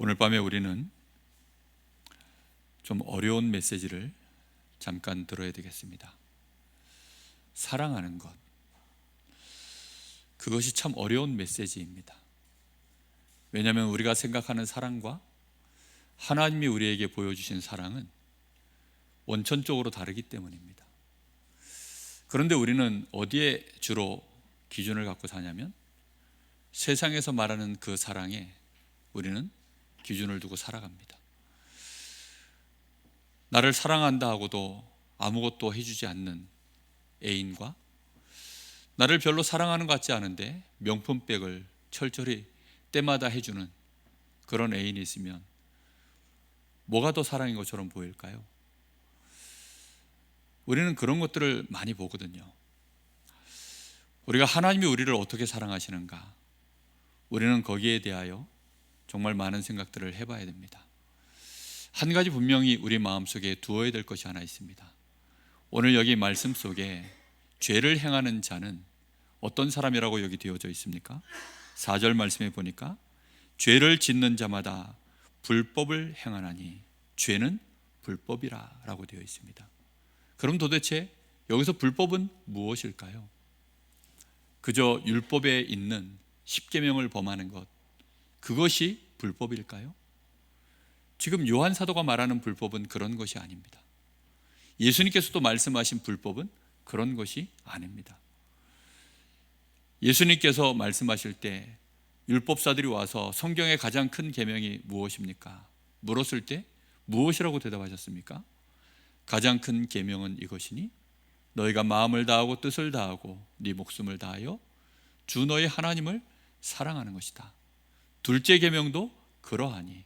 오늘 밤에 우리는 좀 어려운 메시지를 잠깐 들어야 되겠습니다. 사랑하는 것, 그것이 참 어려운 메시지입니다. 왜냐하면 우리가 생각하는 사랑과 하나님이 우리에게 보여주신 사랑은 원천적으로 다르기 때문입니다. 그런데 우리는 어디에 주로 기준을 갖고 사냐면 세상에서 말하는 그 사랑에 우리는 기준을 두고 살아갑니다. 나를 사랑한다 하고도 아무것도 해주지 않는 애인과 나를 별로 사랑하는 것 같지 않은데 명품백을 철저히 때마다 해주는 그런 애인이 있으면 뭐가 더 사랑인 것처럼 보일까요? 우리는 그런 것들을 많이 보거든요. 우리가 하나님이 우리를 어떻게 사랑하시는가, 우리는 거기에 대하여 정말 많은 생각들을 해봐야 됩니다. 한 가지 분명히 우리 마음속에 두어야 될 것이 하나 있습니다. 오늘 여기 말씀 속에 죄를 행하는 자는 어떤 사람이라고 여기 되어져 있습니까? 4절 말씀에 보니까 죄를 짓는 자마다 불법을 행하나니 죄는 불법이라 라고 되어 있습니다. 그럼 도대체 여기서 불법은 무엇일까요? 그저 율법에 있는 10계명을 범하는 것, 그것이 불법일까요? 지금 요한 사도가 말하는 불법은 그런 것이 아닙니다. 예수님께서도 말씀하신 불법은 그런 것이 아닙니다. 예수님께서 말씀하실 때 율법사들이 와서 성경의 가장 큰 계명이 무엇입니까? 물었을 때 무엇이라고 대답하셨습니까? 가장 큰 계명은 이것이니 너희가 마음을 다하고 뜻을 다하고 네 목숨을 다하여 주 너희 하나님을 사랑하는 것이다. 둘째 계명도 그러하니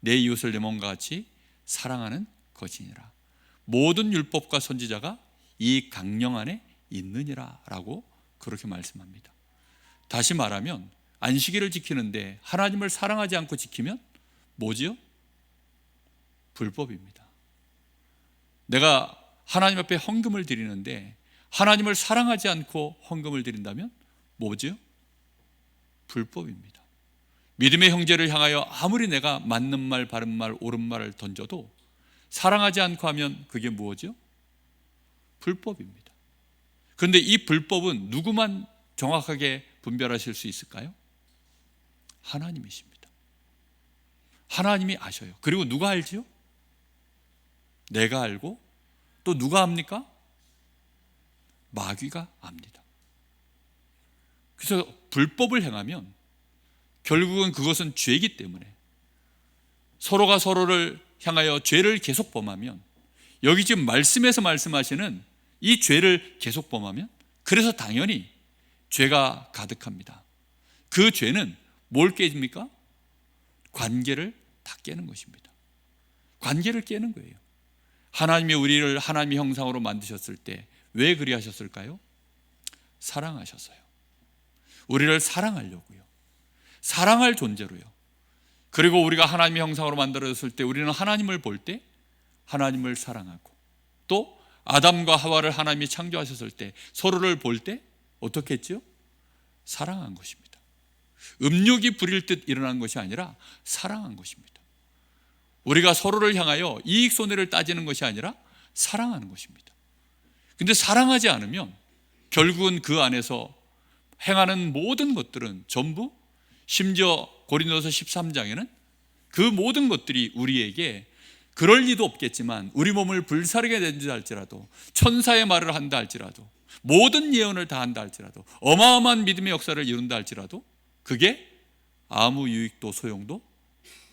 내 이웃을 내 몸과 같이 사랑하는 것이니라. 모든 율법과 선지자가 이 강령 안에 있느니라 라고 그렇게 말씀합니다. 다시 말하면 안식일을 지키는데 하나님을 사랑하지 않고 지키면 뭐지요? 불법입니다. 내가 하나님 앞에 헌금을 드리는데 하나님을 사랑하지 않고 헌금을 드린다면 뭐지요? 불법입니다. 믿음의 형제를 향하여 아무리 내가 맞는 말, 바른 말, 옳은 말을 던져도 사랑하지 않고 하면 그게 무엇이요? 불법입니다. 그런데 이 불법은 누구만 정확하게 분별하실 수 있을까요? 하나님이십니다. 하나님이 아셔요. 그리고 누가 알지요? 내가 알고 또 누가 압니까? 마귀가 압니다. 그래서 불법을 행하면 결국은 그것은 죄이기 때문에 서로가 서로를 향하여 죄를 계속 범하면, 여기 지금 말씀에서 말씀하시는 이 죄를 계속 범하면 그래서 당연히 죄가 가득합니다. 그 죄는 뭘 깨집니까? 관계를 다 깨는 것입니다. 관계를 깨는 거예요. 하나님이 우리를 하나님의 형상으로 만드셨을 때 왜 그리하셨을까요? 사랑하셔서요. 우리를 사랑하려고요. 사랑할 존재로요. 그리고 우리가 하나님의 형상으로 만들어졌을 때 우리는 하나님을 볼 때 하나님을 사랑하고, 또 아담과 하와를 하나님이 창조하셨을 때 서로를 볼 때 어떻게 했죠? 사랑한 것입니다. 음욕이 부릴 듯 일어난 것이 아니라 사랑한 것입니다. 우리가 서로를 향하여 이익 손해를 따지는 것이 아니라 사랑하는 것입니다. 근데 사랑하지 않으면 결국은 그 안에서 행하는 모든 것들은 전부, 심지어 고린도서 13장에는 그 모든 것들이 우리에게 그럴 리도 없겠지만 우리 몸을 불사르게 된다 할지라도, 천사의 말을 한다 할지라도, 모든 예언을 다 한다 할지라도, 어마어마한 믿음의 역사를 이룬다 할지라도 그게 아무 유익도 소용도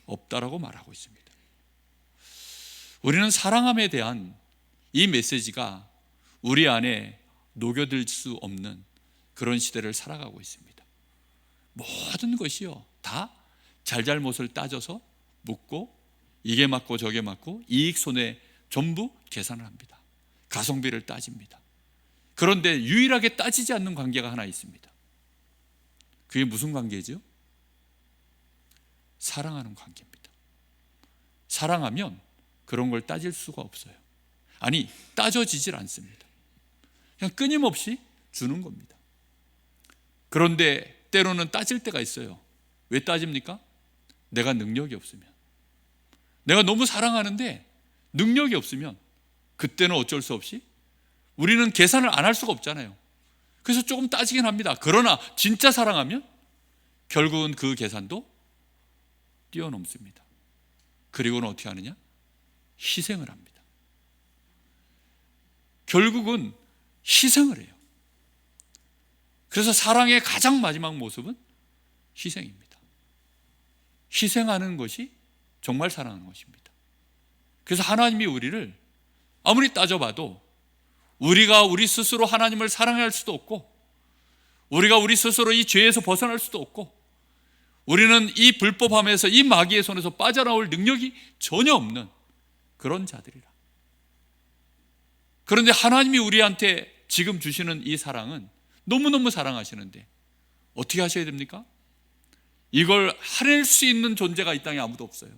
없다라고 말하고 있습니다. 우리는 사랑함에 대한 이 메시지가 우리 안에 녹여들 수 없는 그런 시대를 살아가고 있습니다. 모든 것이요 다 잘잘못을 따져서 묻고, 이게 맞고 저게 맞고, 이익 손해 전부 계산을 합니다. 가성비를 따집니다. 그런데 유일하게 따지지 않는 관계가 하나 있습니다. 그게 무슨 관계죠? 사랑하는 관계입니다. 사랑하면 그런 걸 따질 수가 없어요. 아니, 따져지질 않습니다. 그냥 끊임없이 주는 겁니다. 그런데 때로는 따질 때가 있어요. 왜 따집니까? 내가 능력이 없으면, 내가 너무 사랑하는데 능력이 없으면, 그때는 어쩔 수 없이 우리는 계산을 안 할 수가 없잖아요. 그래서 조금 따지긴 합니다. 그러나 진짜 사랑하면 결국은 그 계산도 뛰어넘습니다. 그리고는 어떻게 하느냐? 희생을 합니다. 결국은 희생을 해요. 그래서 사랑의 가장 마지막 모습은 희생입니다. 희생하는 것이 정말 사랑하는 것입니다. 그래서 하나님이 우리를 아무리 따져봐도 우리가 우리 스스로 하나님을 사랑할 수도 없고, 우리가 우리 스스로 이 죄에서 벗어날 수도 없고, 우리는 이 불법함에서, 이 마귀의 손에서 빠져나올 능력이 전혀 없는 그런 자들이라. 그런데 하나님이 우리한테 지금 주시는 이 사랑은 너무너무 사랑하시는데 어떻게 하셔야 됩니까? 이걸 해낼 수 있는 존재가 이 땅에 아무도 없어요.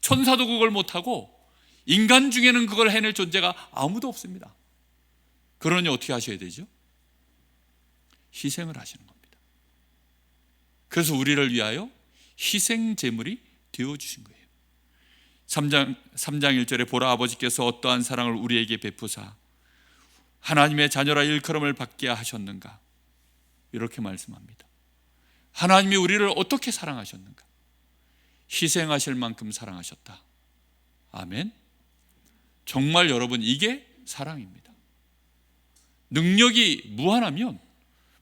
천사도 그걸 못하고 인간 중에는 그걸 해낼 존재가 아무도 없습니다. 그러니 어떻게 하셔야 되죠? 희생을 하시는 겁니다. 그래서 우리를 위하여 희생 제물이 되어주신 거예요. 3장 1절에 보라, 아버지께서 어떠한 사랑을 우리에게 베푸사 하나님의 자녀라 일컬음을 받게 하셨는가, 이렇게 말씀합니다. 하나님이 우리를 어떻게 사랑하셨는가? 희생하실 만큼 사랑하셨다. 아멘. 정말 여러분, 이게 사랑입니다. 능력이 무한하면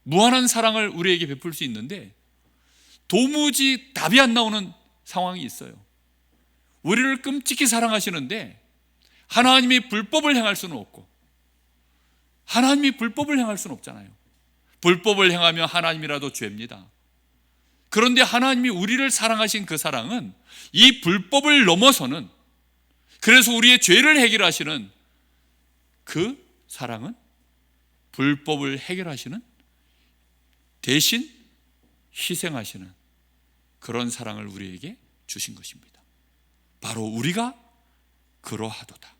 무한한 사랑을 우리에게 베풀 수 있는데 도무지 답이 안 나오는 상황이 있어요. 우리를 끔찍히 사랑하시는데 하나님이 불법을 행할 수는 없고, 하나님이 불법을 행할 수는 없잖아요. 불법을 행하면 하나님이라도 죄입니다. 그런데 하나님이 우리를 사랑하신 그 사랑은 이 불법을 넘어서는, 그래서 우리의 죄를 해결하시는 그 사랑은 불법을 해결하시는, 대신 희생하시는 그런 사랑을 우리에게 주신 것입니다. 바로 우리가 그러하도다.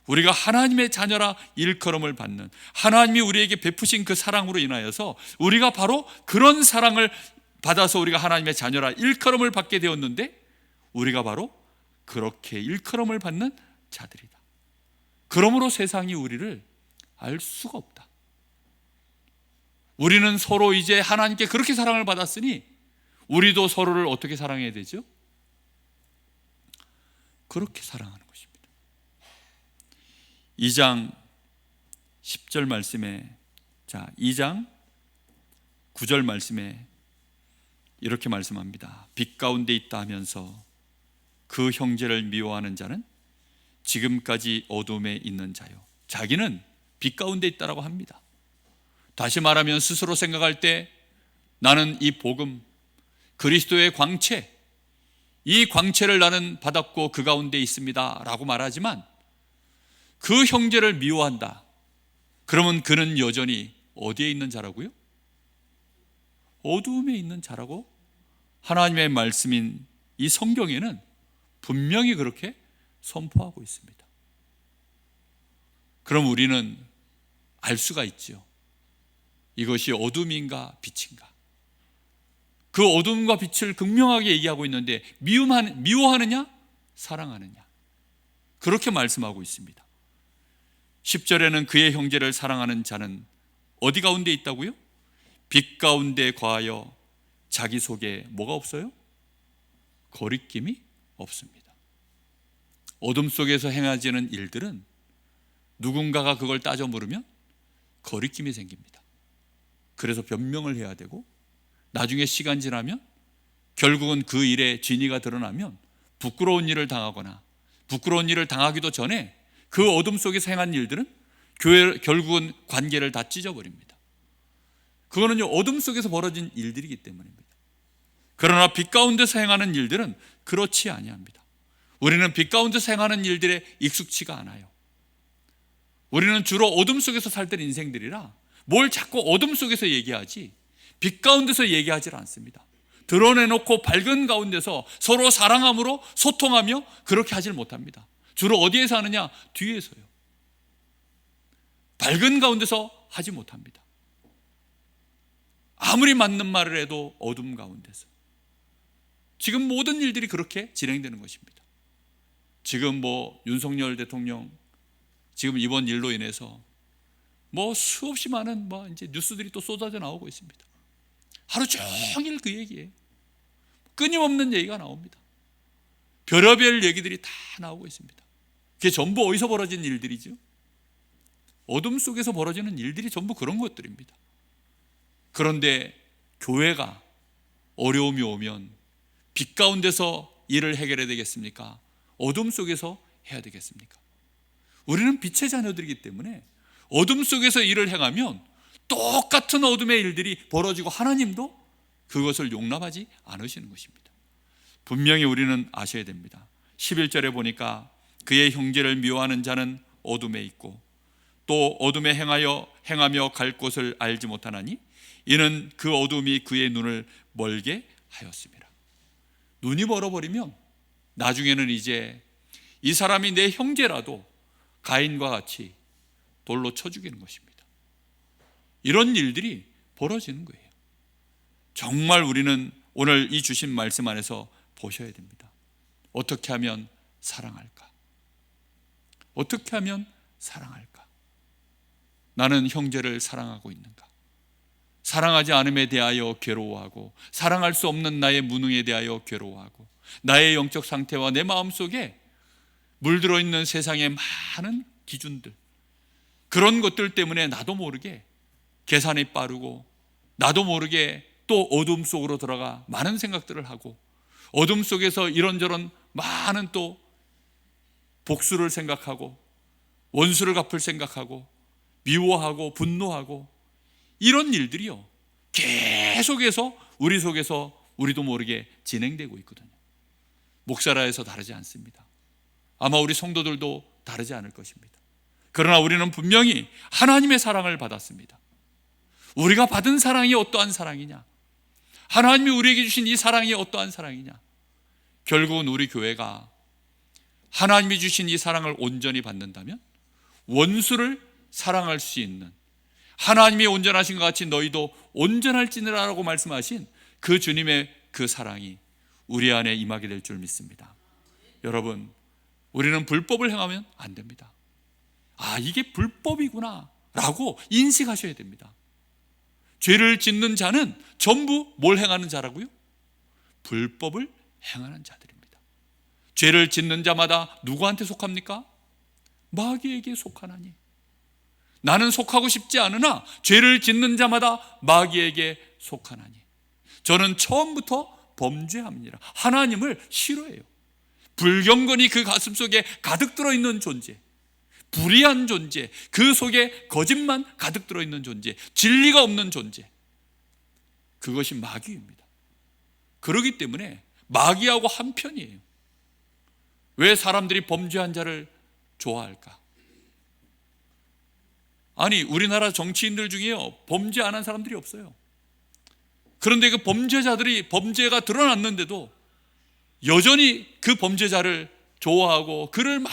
우리가 하나님의 자녀라 일컬음을 받는, 하나님이 우리에게 베푸신 그 사랑으로 인하여서 우리가 바로 그런 사랑을 받아서 우리가 하나님의 자녀라 일컬음을 받게 되었는데, 우리가 바로 그렇게 일컬음을 받는 자들이다. 그러므로 세상이 우리를 알 수가 없다. 우리는 서로 이제 하나님께 그렇게 사랑을 받았으니 우리도 서로를 어떻게 사랑해야 되죠? 그렇게 사랑하는 것입니다. 2장 10절 말씀에, 2장 9절 말씀에 이렇게 말씀합니다. 빛 가운데 있다 하면서 그 형제를 미워하는 자는 지금까지 어둠에 있는 자요. 자기는 빛 가운데 있다라고 합니다. 다시 말하면 스스로 생각할 때 나는 이 복음, 그리스도의 광채, 이 광채를 나는 받았고 그 가운데 있습니다 라고 말하지만, 그 형제를 미워한다. 그러면 그는 여전히 어디에 있는 자라고요? 어두움에 있는 자라고 하나님의 말씀인 이 성경에는 분명히 그렇게 선포하고 있습니다. 그럼 우리는 알 수가 있죠. 이것이 어둠인가 빛인가. 그 어둠과 빛을 극명하게 얘기하고 있는데 미워하느냐 사랑하느냐, 그렇게 말씀하고 있습니다. 10절에는 그의 형제를 사랑하는 자는 어디 가운데 있다고요? 빛 가운데 거하여 자기 속에 뭐가 없어요? 거리낌이 없습니다. 어둠 속에서 행해지는 일들은 누군가가 그걸 따져 물으면 거리낌이 생깁니다. 그래서 변명을 해야 되고, 나중에 시간 지나면 결국은 그 일에 진위가 드러나면 부끄러운 일을 당하거나, 부끄러운 일을 당하기도 전에 그 어둠 속에서 행한 일들은 결국은 관계를 다 찢어버립니다. 그거는요, 어둠 속에서 벌어진 일들이기 때문입니다. 그러나 빛 가운데서 행하는 일들은 그렇지 아니합니다. 우리는 빛 가운데서 행하는 일들에 익숙치가 않아요. 우리는 주로 어둠 속에서 살던 인생들이라 뭘 자꾸 어둠 속에서 얘기하지 빛 가운데서 얘기하지 않습니다. 드러내놓고 밝은 가운데서 서로 사랑함으로 소통하며 그렇게 하질 못합니다. 주로 어디에서 하느냐? 뒤에서요. 밝은 가운데서 하지 못합니다. 아무리 맞는 말을 해도 어둠 가운데서, 지금 모든 일들이 그렇게 진행되는 것입니다. 지금 윤석열 대통령 지금 이번 일로 인해서 수없이 많은 이제 뉴스들이 또 쏟아져 나오고 있습니다. 하루 종일 그 얘기예요. 끊임없는 얘기가 나옵니다. 별의별 얘기들이 다 나오고 있습니다. 그게 전부 어디서 벌어진 일들이죠? 어둠 속에서 벌어지는 일들이 전부 그런 것들입니다. 그런데 교회가 어려움이 오면 빛 가운데서 일을 해결해야 되겠습니까? 어둠 속에서 해야 되겠습니까? 우리는 빛의 자녀들이기 때문에 어둠 속에서 일을 행하면 똑같은 어둠의 일들이 벌어지고 하나님도 그것을 용납하지 않으시는 것입니다. 분명히 우리는 아셔야 됩니다. 11절에 보니까 그의 형제를 미워하는 자는 어둠에 있고 또 어둠에 행하며 갈 곳을 알지 못하나니 이는 그 어둠이 그의 눈을 멀게 하였습니다. 눈이 멀어버리면 나중에는 이제 이 사람이 내 형제라도 가인과 같이 돌로 쳐 죽이는 것입니다. 이런 일들이 벌어지는 거예요. 정말 우리는 오늘 이 주신 말씀 안에서 보셔야 됩니다. 어떻게 하면 사랑할까? 어떻게 하면 사랑할까? 나는 형제를 사랑하고 있는가? 사랑하지 않음에 대하여 괴로워하고 사랑할 수 없는 나의 무능에 대하여 괴로워하고 나의 영적 상태와 내 마음속에 물들어 있는 세상의 많은 기준들, 그런 것들 때문에 나도 모르게 계산이 빠르고 나도 모르게 또 어둠 속으로 들어가 많은 생각들을 하고 어둠 속에서 이런저런 많은 또 복수를 생각하고 원수를 갚을 생각하고 미워하고 분노하고 이런 일들이요 계속해서 우리 속에서 우리도 모르게 진행되고 있거든요. 목사라 해서 다르지 않습니다. 아마 우리 성도들도 다르지 않을 것입니다. 그러나 우리는 분명히 하나님의 사랑을 받았습니다. 우리가 받은 사랑이 어떠한 사랑이냐, 하나님이 우리에게 주신 이 사랑이 어떠한 사랑이냐, 결국은 우리 교회가 하나님이 주신 이 사랑을 온전히 받는다면 원수를 사랑할 수 있는, 하나님이 온전하신 것 같이 너희도 온전할지니라라고 말씀하신 그 주님의 그 사랑이 우리 안에 임하게 될 줄 믿습니다. 여러분, 우리는 불법을 행하면 안 됩니다. 이게 불법이구나 라고 인식하셔야 됩니다. 죄를 짓는 자는 전부 뭘 행하는 자라고요? 불법을 행하는 자들입니다. 죄를 짓는 자마다 누구한테 속합니까? 마귀에게 속하나니. 나는 속하고 싶지 않으나 죄를 짓는 자마다 마귀에게 속하나니. 저는 처음부터 범죄합니다. 하나님을 싫어해요. 불경건이 그 가슴속에 가득 들어있는 존재, 불의한 존재, 그 속에 거짓만 가득 들어있는 존재, 진리가 없는 존재, 그것이 마귀입니다. 그렇기 때문에 마귀하고 한편이에요. 왜 사람들이 범죄한 자를 좋아할까? 아니, 우리나라 정치인들 중에요 범죄 안 한 사람들이 없어요. 그런데 그 범죄자들이 범죄가 드러났는데도 여전히 그 범죄자를 좋아하고 그를 막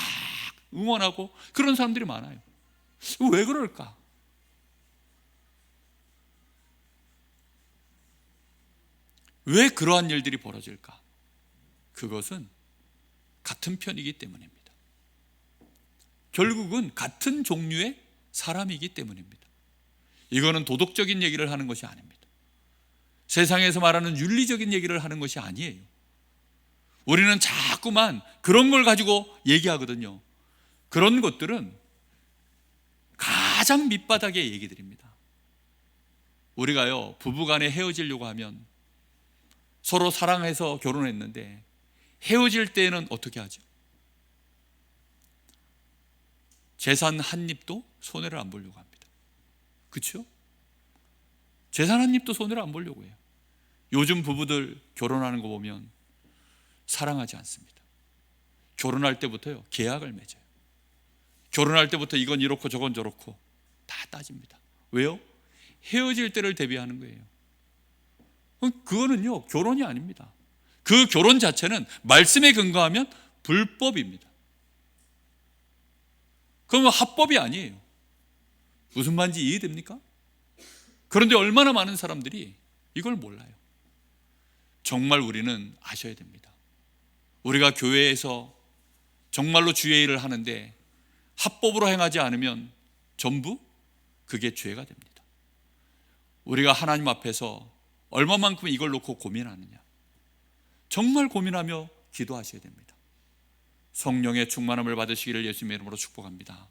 응원하고 그런 사람들이 많아요. 왜 그럴까? 왜 그러한 일들이 벌어질까? 그것은 같은 편이기 때문입니다. 결국은 같은 종류의 사람이기 때문입니다. 이거는 도덕적인 얘기를 하는 것이 아닙니다. 세상에서 말하는 윤리적인 얘기를 하는 것이 아니에요. 우리는 자꾸만 그런 걸 가지고 얘기하거든요. 그런 것들은 가장 밑바닥의 얘기들입니다. 우리가요 부부간에 헤어지려고 하면 서로 사랑해서 결혼했는데 헤어질 때에는 어떻게 하죠? 재산 한 입도 손해를 안 보려고 합니다. 그렇죠? 재산 한 입도 손해를 안 보려고 해요. 요즘 부부들 결혼하는 거 보면 사랑하지 않습니다. 결혼할 때부터요 계약을 맺어요. 결혼할 때부터 이건 이렇고 저건 저렇고 다 따집니다. 왜요? 헤어질 때를 대비하는 거예요. 그거는요 결혼이 아닙니다. 그 결혼 자체는 말씀에 근거하면 불법입니다. 그러면 합법이 아니에요. 무슨 말인지 이해됩니까? 그런데 얼마나 많은 사람들이 이걸 몰라요. 정말 우리는 아셔야 됩니다. 우리가 교회에서 정말로 주의 일을 하는데 합법으로 행하지 않으면 전부 그게 죄가 됩니다. 우리가 하나님 앞에서 얼마만큼 이걸 놓고 고민하느냐, 정말 고민하며 기도하셔야 됩니다. 성령의 충만함을 받으시기를 예수님의 이름으로 축복합니다.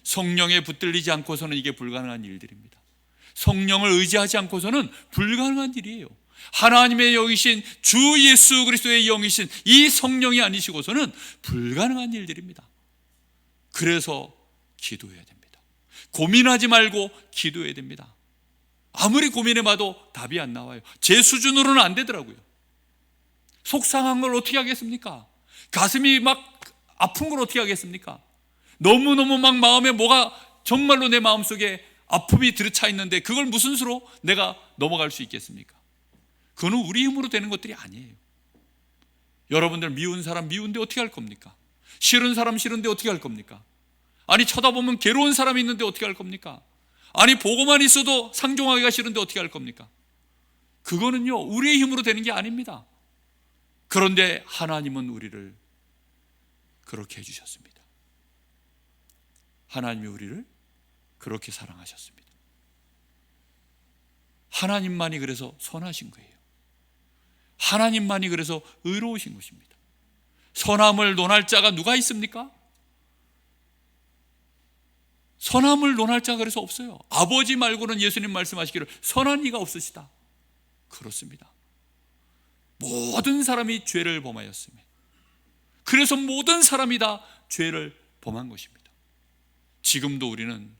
성령에 붙들리지 않고서는 이게 불가능한 일들입니다. 성령을 의지하지 않고서는 불가능한 일이에요. 하나님의 영이신 주 예수 그리스도의 영이신 이 성령이 아니시고서는 불가능한 일들입니다. 그래서 기도해야 됩니다. 고민하지 말고 기도해야 됩니다. 아무리 고민해봐도 답이 안 나와요. 제 수준으로는 안 되더라고요. 속상한 걸 어떻게 하겠습니까? 가슴이 막 아픈 걸 어떻게 하겠습니까? 너무너무 막 마음에 뭐가 정말로 내 마음속에 아픔이 들어차 있는데 그걸 무슨 수로 내가 넘어갈 수 있겠습니까? 그거는 우리 힘으로 되는 것들이 아니에요. 여러분들 미운 사람 미운데 어떻게 할 겁니까? 싫은 사람 싫은데 어떻게 할 겁니까? 아니 쳐다보면 괴로운 사람이 있는데 어떻게 할 겁니까? 아니 보고만 있어도 상종하기가 싫은데 어떻게 할 겁니까? 그거는요 우리의 힘으로 되는 게 아닙니다. 그런데 하나님은 우리를 그렇게 해주셨습니다. 하나님이 우리를 그렇게 사랑하셨습니다. 하나님만이 그래서 선하신 거예요. 하나님만이 그래서 의로우신 것입니다. 선함을 논할 자가 누가 있습니까? 선함을 논할 자가 그래서 없어요. 아버지 말고는 예수님 말씀하시기를 선한 이가 없으시다. 그렇습니다. 모든 사람이 죄를 범하였으며 그래서 모든 사람이 다 죄를 범한 것입니다. 지금도 우리는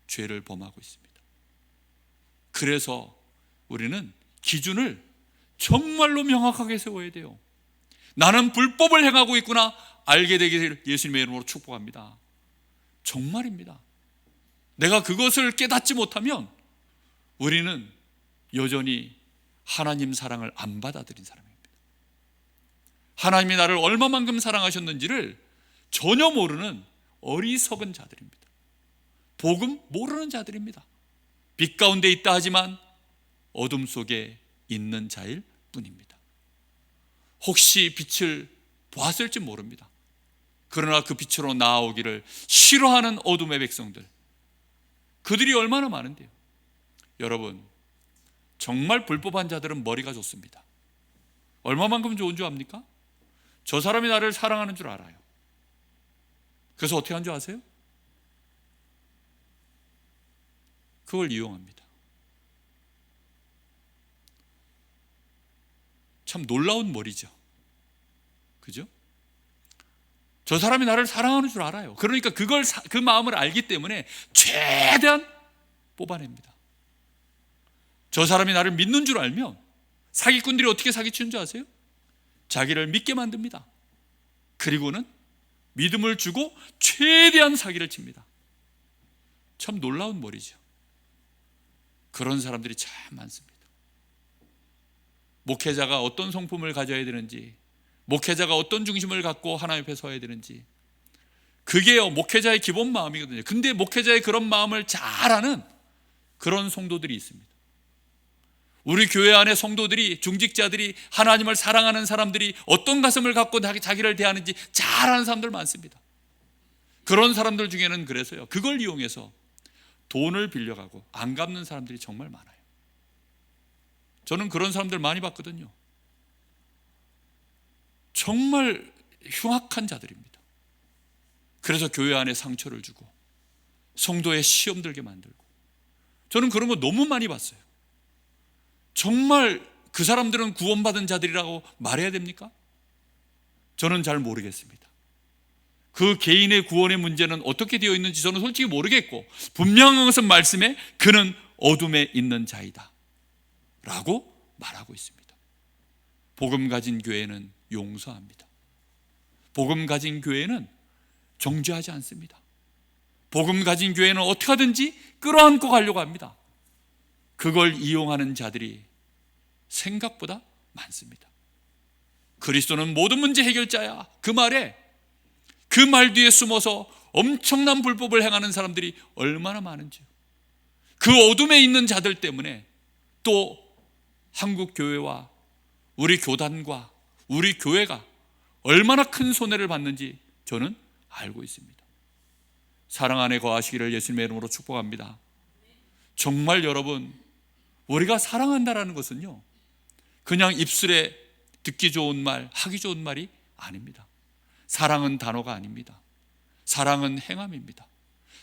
죄를 범하고 있습니다. 그래서 우리는 기준을 정말로 명확하게 세워야 돼요. 나는 불법을 행하고 있구나 알게 되기를 예수님의 이름으로 축복합니다. 정말입니다. 내가 그것을 깨닫지 못하면 우리는 여전히 하나님 사랑을 안 받아들인 사람입니다. 하나님이 나를 얼마만큼 사랑하셨는지를 전혀 모르는 어리석은 자들입니다. 복음 모르는 자들입니다. 빛 가운데 있다 하지만 어둠 속에 있는 자일 뿐입니다. 혹시 빛을 보았을지 모릅니다. 그러나 그 빛으로 나아오기를 싫어하는 어둠의 백성들, 그들이 얼마나 많은데요. 여러분, 정말 불법한 자들은 머리가 좋습니다. 얼마만큼 좋은 줄 압니까? 저 사람이 나를 사랑하는 줄 알아요. 그래서 어떻게 하는 줄 아세요? 그걸 이용합니다. 참 놀라운 머리죠. 그죠? 저 사람이 나를 사랑하는 줄 알아요. 그러니까 그 마음을 알기 때문에 최대한 뽑아냅니다. 저 사람이 나를 믿는 줄 알면 사기꾼들이 어떻게 사기치는 줄 아세요? 자기를 믿게 만듭니다. 그리고는 믿음을 주고 최대한 사기를 칩니다. 참 놀라운 머리죠. 그런 사람들이 참 많습니다. 목회자가 어떤 성품을 가져야 되는지, 목회자가 어떤 중심을 갖고 하나님 앞에 서야 되는지, 그게요 목회자의 기본 마음이거든요. 근데 목회자의 그런 마음을 잘 아는 그런 성도들이 있습니다. 우리 교회 안에 성도들이, 중직자들이, 하나님을 사랑하는 사람들이 어떤 가슴을 갖고 자기를 대하는지 잘 아는 사람들 많습니다. 그런 사람들 중에는 그래서요 그걸 이용해서 돈을 빌려가고 안 갚는 사람들이 정말 많아요. 저는 그런 사람들 많이 봤거든요. 정말 흉악한 자들입니다. 그래서 교회 안에 상처를 주고 성도의 시험 들게 만들고, 저는 그런 거 너무 많이 봤어요. 정말 그 사람들은 구원받은 자들이라고 말해야 됩니까? 저는 잘 모르겠습니다. 그 개인의 구원의 문제는 어떻게 되어 있는지 저는 솔직히 모르겠고, 분명한 것은 말씀에 그는 어둠에 있는 자이다 라고 말하고 있습니다. 복음 가진 교회는 용서합니다. 복음 가진 교회는 정죄하지 않습니다. 복음 가진 교회는 어떻게 하든지 끌어안고 가려고 합니다. 그걸 이용하는 자들이 생각보다 많습니다. 그리스도는 모든 문제 해결자야, 그 말에, 그 말 뒤에 숨어서 엄청난 불법을 행하는 사람들이 얼마나 많은지요. 그 어둠에 있는 자들 때문에 또 한국 교회와 우리 교단과 우리 교회가 얼마나 큰 손해를 받는지 저는 알고 있습니다. 사랑 안에 거하시기를 예수님의 이름으로 축복합니다. 정말 여러분, 우리가 사랑한다라는 것은요, 그냥 입술에 듣기 좋은 말, 하기 좋은 말이 아닙니다. 사랑은 단어가 아닙니다. 사랑은 행함입니다.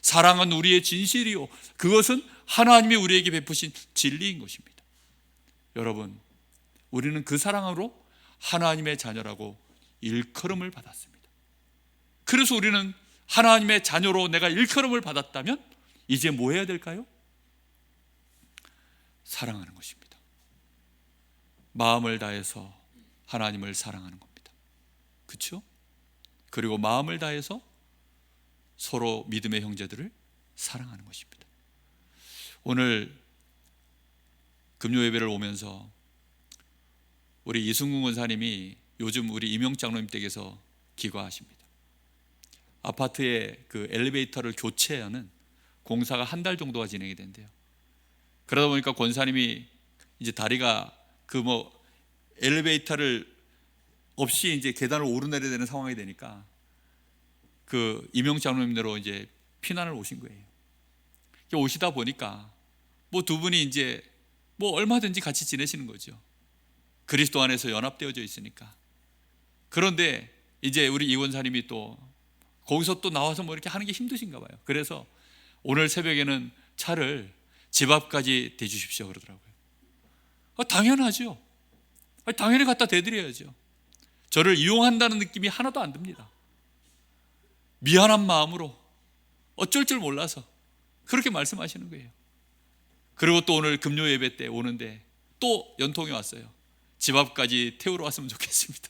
사랑은 우리의 진실이요, 그것은 하나님이 우리에게 베푸신 진리인 것입니다. 여러분, 우리는 그 사랑으로 하나님의 자녀라고 일컬음을 받았습니다. 그래서 우리는 하나님의 자녀로 내가 일컬음을 받았다면 이제 뭐 해야 될까요? 사랑하는 것입니다. 마음을 다해서 하나님을 사랑하는 겁니다. 그렇죠? 그리고 마음을 다해서 서로 믿음의 형제들을 사랑하는 것입니다. 오늘 금요 예배를 오면서 우리 이승훈 권사님이 요즘 우리 임용 장로님 댁에서 기거하십니다. 아파트의 그 엘리베이터를 교체하는 공사가 한 달 정도가 진행이 된대요. 그러다 보니까 권사님이 이제 다리가 엘리베이터를 없이 이제 계단을 오르내려야 되는 상황이 되니까 그 임용 장로님대로 이제 피난을 오신 거예요. 오시다 보니까 두 분이 이제 얼마든지 같이 지내시는 거죠. 그리스도 안에서 연합되어져 있으니까. 그런데 이제 우리 이 권사님이 또 거기서 또 나와서 이렇게 하는 게 힘드신가 봐요. 그래서 오늘 새벽에는 차를 집 앞까지 대주십시오 그러더라고요. 당연하죠. 당연히 갖다 대드려야죠. 저를 이용한다는 느낌이 하나도 안 듭니다. 미안한 마음으로 어쩔 줄 몰라서 그렇게 말씀하시는 거예요. 그리고 또 오늘 금요 예배 때 오는데 또 연통이 왔어요. 집 앞까지 태우러 왔으면 좋겠습니다.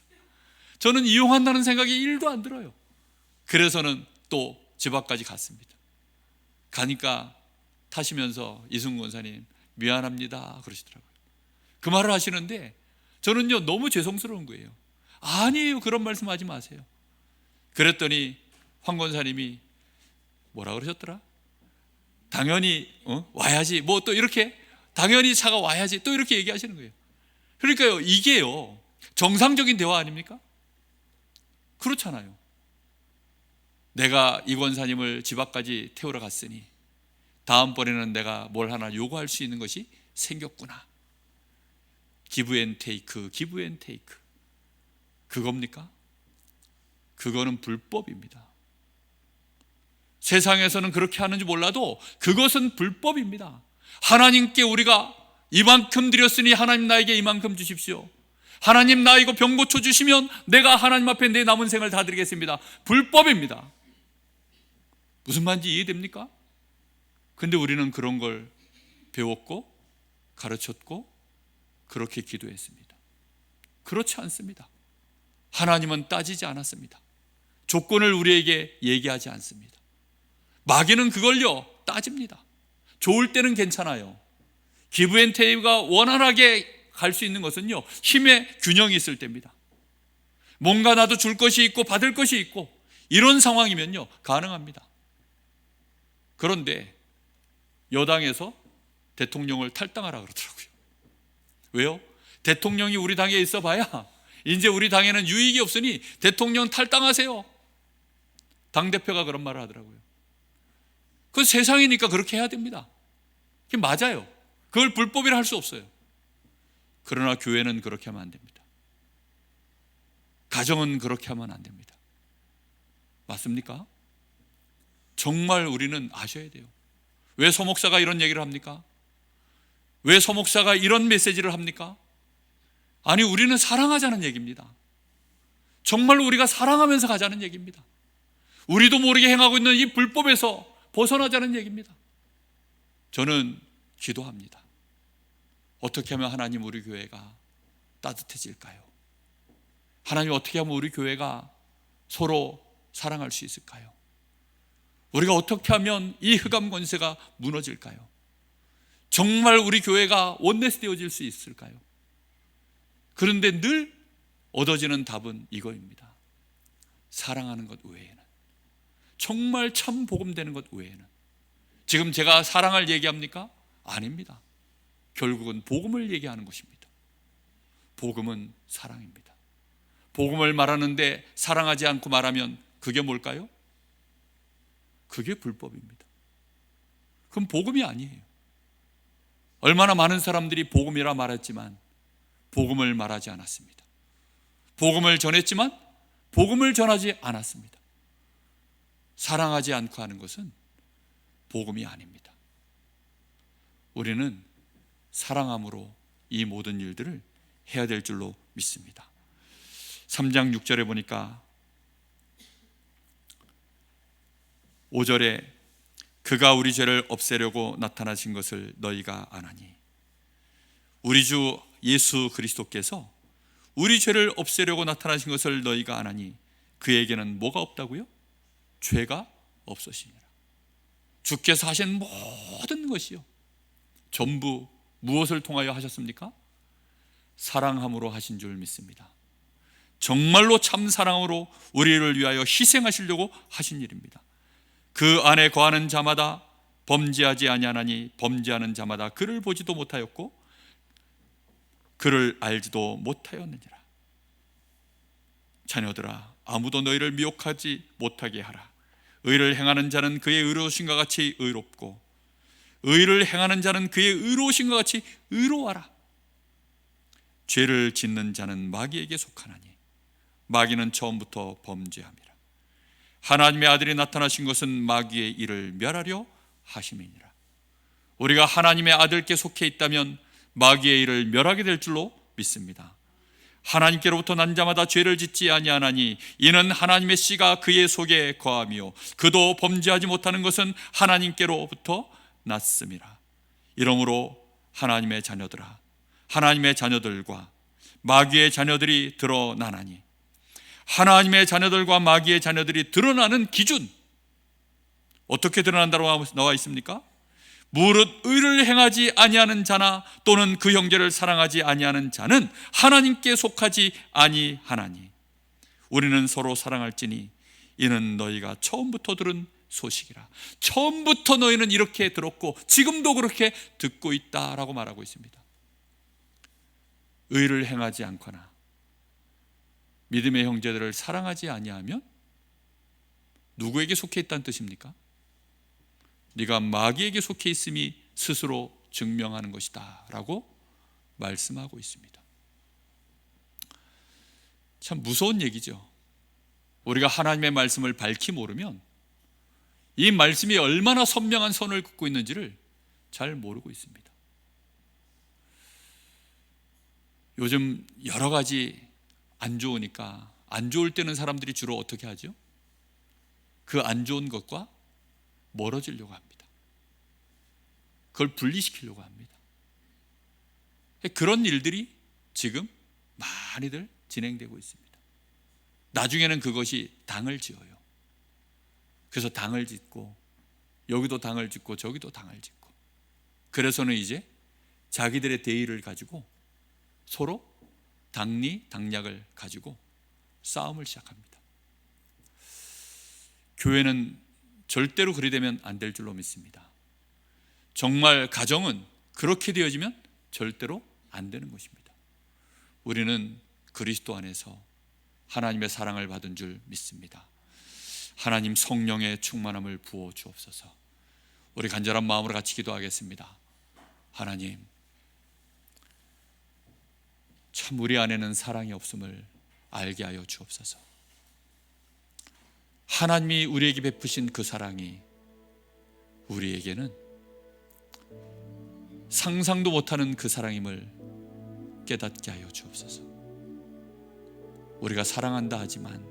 저는 이용한다는 생각이 1도 안 들어요. 그래서는 또 집 앞까지 갔습니다. 가니까 타시면서 이승훈 권사님 미안합니다 그러시더라고요. 그 말을 하시는데 저는요 너무 죄송스러운 거예요. 아니에요, 그런 말씀 하지 마세요. 그랬더니 황 권사님이 뭐라 그러셨더라? 당연히 와야지, 또 이렇게 당연히 차가 와야지, 또 이렇게 얘기하시는 거예요. 그러니까요, 이게요 정상적인 대화 아닙니까? 그렇잖아요. 내가 이 권사님을 집 앞까지 태우러 갔으니 다음번에는 내가 뭘 하나 요구할 수 있는 것이 생겼구나. 기브 앤 테이크, 기브 앤 테이크. 그겁니까? 그거는 불법입니다. 세상에서는 그렇게 하는지 몰라도 그것은 불법입니다. 하나님께 우리가 이만큼 드렸으니 하나님 나에게 이만큼 주십시오. 하나님 나 이거 병 고쳐 주시면 내가 하나님 앞에 내 남은 생을 다 드리겠습니다. 불법입니다. 무슨 말인지 이해됩니까? 근데 우리는 그런 걸 배웠고 가르쳤고 그렇게 기도했습니다. 그렇지 않습니다. 하나님은 따지지 않았습니다. 조건을 우리에게 얘기하지 않습니다. 마귀는 그걸요 따집니다. 좋을 때는 괜찮아요. 기브 앤 테이크가 원활하게 갈 수 있는 것은요 힘의 균형이 있을 때입니다. 뭔가 나도 줄 것이 있고 받을 것이 있고 이런 상황이면요 가능합니다. 그런데 여당에서 대통령을 탈당하라 그러더라고요. 왜요? 대통령이 우리 당에 있어 봐야 이제 우리 당에는 유익이 없으니 대통령 탈당하세요. 당대표가 그런 말을 하더라고요. 그 세상이니까 그렇게 해야 됩니다. 그게 맞아요. 그걸 불법이라 할 수 없어요. 그러나 교회는 그렇게 하면 안 됩니다. 가정은 그렇게 하면 안 됩니다. 맞습니까? 정말 우리는 아셔야 돼요. 왜 서목사가 이런 얘기를 합니까? 왜 서목사가 이런 메시지를 합니까? 아니, 우리는 사랑하자는 얘기입니다. 정말 우리가 사랑하면서 가자는 얘기입니다. 우리도 모르게 행하고 있는 이 불법에서 벗어나자는 얘기입니다. 저는 기도합니다. 어떻게 하면 하나님 우리 교회가 따뜻해질까요? 하나님 어떻게 하면 우리 교회가 서로 사랑할 수 있을까요? 우리가 어떻게 하면 이 흑암 권세가 무너질까요? 정말 우리 교회가 원네스 되어질 수 있을까요? 그런데 늘 얻어지는 답은 이거입니다. 사랑하는 것 외에는, 정말 참 복음되는 것 외에는. 지금 제가 사랑을 얘기합니까? 아닙니다. 결국은 복음을 얘기하는 것입니다. 복음은 사랑입니다. 복음을 말하는데 사랑하지 않고 말하면 그게 뭘까요? 그게 불법입니다. 그럼 복음이 아니에요. 얼마나 많은 사람들이 복음이라 말했지만 복음을 말하지 않았습니다. 복음을 전했지만 복음을 전하지 않았습니다. 사랑하지 않고 하는 것은 복음이 아닙니다. 우리는 사랑함으로 이 모든 일들을 해야 될 줄로 믿습니다. 3장 6절에 보니까 5절에 그가 우리 죄를 없애려고 나타나신 것을 너희가 아나니, 우리 주 예수 그리스도께서 우리 죄를 없애려고 나타나신 것을 너희가 아나니 그에게는 뭐가 없다고요? 죄가 없으시니라. 주께서 하신 모든 것이요 전부 무엇을 통하여 하셨습니까? 사랑함으로 하신 줄 믿습니다. 정말로 참 사랑으로 우리를 위하여 희생하시려고 하신 일입니다. 그 안에 거하는 자마다 범죄하지 아니하나니 범죄하는 자마다 그를 보지도 못하였고 그를 알지도 못하였느니라. 자녀들아, 아무도 너희를 미혹하지 못하게 하라. 의를 행하는 자는 그의 의로우신과 같이 의롭고 의를 행하는 자는 그의 의로우신과 같이 의로워하라. 죄를 짓는 자는 마귀에게 속하나니 마귀는 처음부터 범죄함이라. 하나님의 아들이 나타나신 것은 마귀의 일을 멸하려 하심이니라. 우리가 하나님의 아들께 속해 있다면 마귀의 일을 멸하게 될 줄로 믿습니다. 하나님께로부터 난 자마다 죄를 짓지 아니하나니 이는 하나님의 씨가 그의 속에 거하며 그도 범죄하지 못하는 것은 하나님께로부터 났음이라. 이러므로 하나님의 자녀들아, 하나님의 자녀들과 마귀의 자녀들이 드러나나니, 하나님의 자녀들과 마귀의 자녀들이 드러나는 기준, 어떻게 드러난다고 나와 있습니까? 무릇 의를 행하지 아니하는 자나 또는 그 형제를 사랑하지 아니하는 자는 하나님께 속하지 아니하나니 우리는 서로 사랑할지니 이는 너희가 처음부터 들은 소식이라. 처음부터 너희는 이렇게 들었고 지금도 그렇게 듣고 있다라고 말하고 있습니다. 의를 행하지 않거나 믿음의 형제들을 사랑하지 아니하면 누구에게 속해 있다는 뜻입니까? 네가 마귀에게 속해 있음이 스스로 증명하는 것이다 라고 말씀하고 있습니다. 참 무서운 얘기죠. 우리가 하나님의 말씀을 밝히 모르면 이 말씀이 얼마나 선명한 선을 긋고 있는지를 잘 모르고 있습니다. 요즘 여러 가지 안 좋으니까, 안 좋을 때는 사람들이 주로 어떻게 하죠? 그 안 좋은 것과 멀어지려고 합니다. 그걸 분리시키려고 합니다. 그런 일들이 지금 많이들 진행되고 있습니다. 나중에는 그것이 당을 지어요. 그래서 당을 짓고 여기도 당을 짓고 저기도 당을 짓고, 그래서는 이제 자기들의 대의를 가지고 서로 당리 당략을 가지고 싸움을 시작합니다. 교회는 절대로 그리 되면 안 될 줄로 믿습니다. 정말 가정은 그렇게 되어지면 절대로 안 되는 것입니다. 우리는 그리스도 안에서 하나님의 사랑을 받은 줄 믿습니다. 하나님 성령의 충만함을 부어 주옵소서. 우리 간절한 마음으로 같이 기도하겠습니다. 하나님, 참 우리 안에는 사랑이 없음을 알게 하여 주옵소서. 하나님이 우리에게 베푸신 그 사랑이 우리에게는 상상도 못하는 그 사랑임을 깨닫게 하여 주옵소서. 우리가 사랑한다 하지만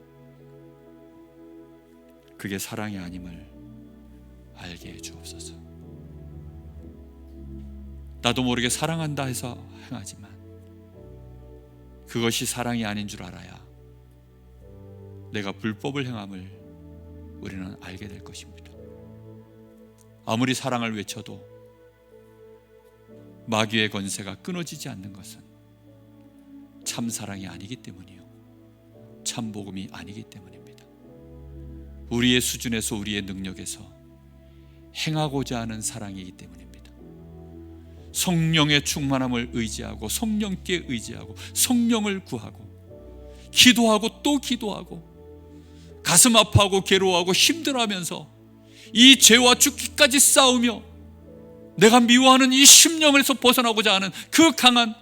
그게 사랑이 아님을 알게 해 주옵소서. 나도 모르게 사랑한다 해서 행하지만 그것이 사랑이 아닌 줄 알아야 내가 불법을 행함을 우리는 알게 될 것입니다. 아무리 사랑을 외쳐도 마귀의 권세가 끊어지지 않는 것은 참 사랑이 아니기 때문이요, 참 복음이 아니기 때문입니다. 우리의 수준에서, 우리의 능력에서 행하고자 하는 사랑이기 때문입니다. 성령의 충만함을 의지하고 성령께 의지하고 성령을 구하고 기도하고 또 기도하고 가슴 아파하고 괴로워하고 힘들어하면서 이 죄와 죽기까지 싸우며 내가 미워하는 이 심령에서 벗어나고자 하는 그 강한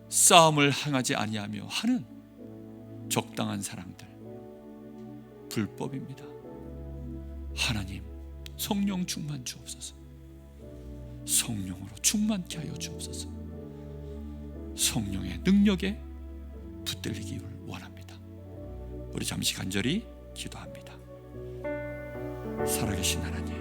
싸움을 행하지 아니하며 하는 적당한 사람들, 불법입니다. 하나님, 성령 충만 주옵소서. 성령으로 충만케 하여 주옵소서. 성령의 능력에 붙들리기를 원합니다. 우리 잠시 간절히 기도합니다. 살아계신 하나님,